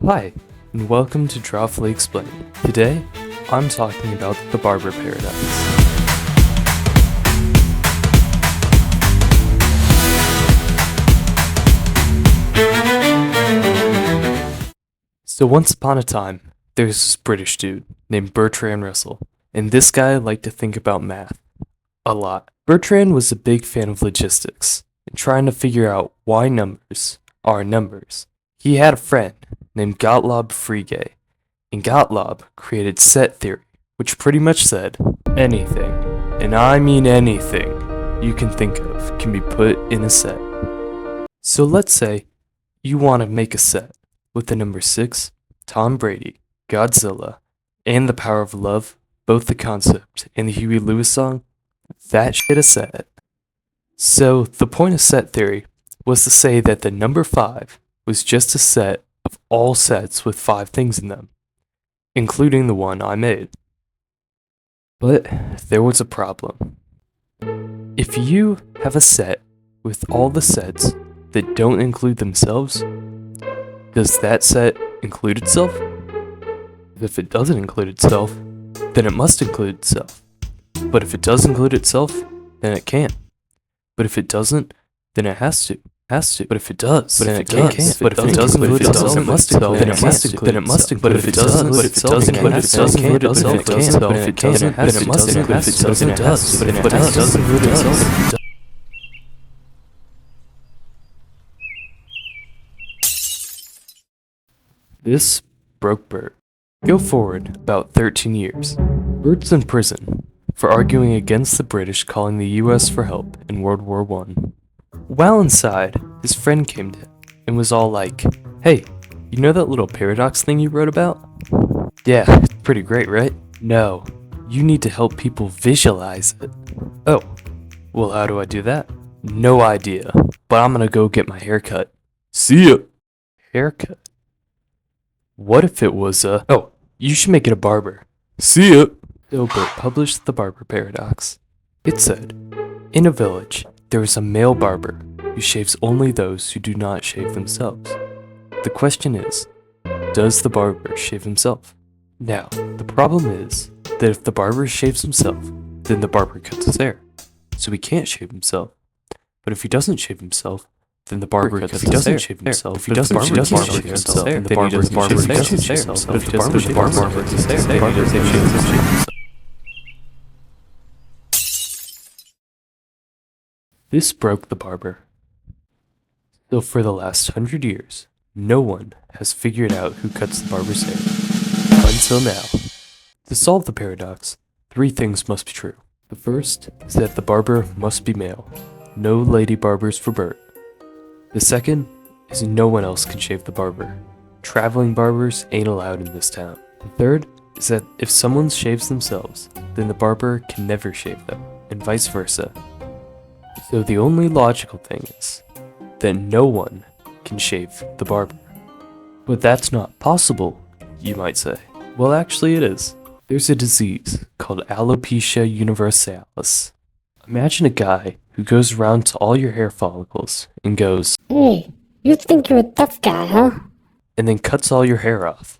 Hi, and welcome to Drawfully Explained. Today, I'm talking about the Barber paradox. So once upon a time, there was this British dude named Bertrand Russell, and this guy liked to think about math a lot. Bertrand was a big fan of logistics and trying to figure out why numbers are numbers. He had a friend named Gottlob Frege, and Gottlob created set theory, which pretty much said anything, and I mean anything, you can think of can be put in a set. So let's say you want to make a set with the number 6, Tom Brady, Godzilla, and the power of love, both the concept and the Huey Lewis song. That shit a set. So the point of set theory was to say that the number 5 was just a set of all sets with 5 things in them, including the one I made. But there was a problem. If you have a set with all the sets that don't include themselves, does that set include itself? If it doesn't include itself, then it must include itself. But if it does include itself, then it can't. But if it doesn't, then it has to. But if it does, then it can't. But if it doesn't include itself, it must include. Then it must include. Then it must include. But if it doesn't include itself, then it include itself. But if it can't, but if it doesn't, then it must include. If it doesn't, it does. But if it doesn't include itself. This broke Bert. Go forward about 13 years. Bert's in prison for arguing against the British calling the US for help in World War I. While inside, his friend came to him and was all like, "Hey, you know that little paradox thing you wrote about? Yeah, it's pretty great, right? No, you need to help people visualize it." "Oh, well, how do I do that?" "No idea, but I'm gonna go get my hair cut." "See ya." Haircut? What if it was oh, you should make it a barber. "See ya." So Bert published the Barber paradox. It said, in a village, there is a male barber who shaves only those who do not shave themselves. The question is, does the barber shave himself? Now, the problem is that if the barber shaves himself, then the barber cuts his hair. So he can't shave himself. But if he doesn't shave himself, then the barber cuts his hair. If he doesn't shave himself, then the barber cuts his hair. But if the barber cuts his hair, then the barber shaves himself. This broke the barber. So for the last 100 years, no one has figured out who cuts the barber's hair. Until now. To solve the paradox, 3 things must be true. The first is that the barber must be male. No lady barbers for Bert. The second is no one else can shave the barber. Traveling barbers ain't allowed in this town. The third is that if someone shaves themselves, then the barber can never shave them, and vice versa. So the only logical thing is that no one can shave the barber. But that's not possible, you might say. Well, actually it is. There's a disease called alopecia universalis. Imagine a guy who goes around to all your hair follicles and goes, "Hey, you think you're a tough guy, huh?" and then cuts all your hair off.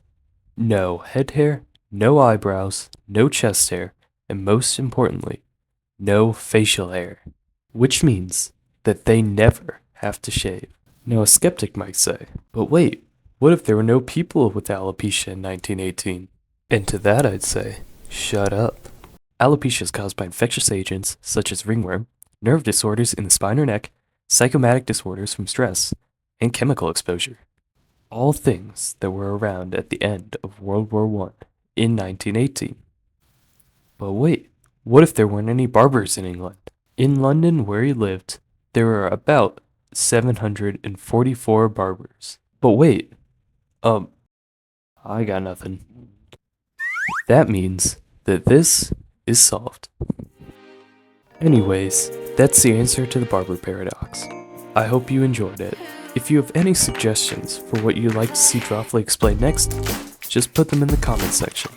No head hair, no eyebrows, no chest hair, and most importantly, no facial hair. Which means that they never have to shave. Now a skeptic might say, but wait, what if there were no people with alopecia in 1918? And to that I'd say, shut up. Alopecia is caused by infectious agents such as ringworm, nerve disorders in the spine or neck, psychosomatic disorders from stress, and chemical exposure. All things that were around at the end of World War I in 1918. But wait, what if there weren't any barbers in England? In London, where he lived, there were about 744 barbers. But wait, I got nothing. That means that this is solved. Anyways, that's the answer to the barber paradox. I hope you enjoyed it. If you have any suggestions for what you'd like to see Drawfully explain next, just put them in the comment section.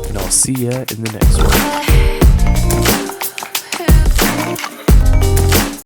And I'll see ya in the next one.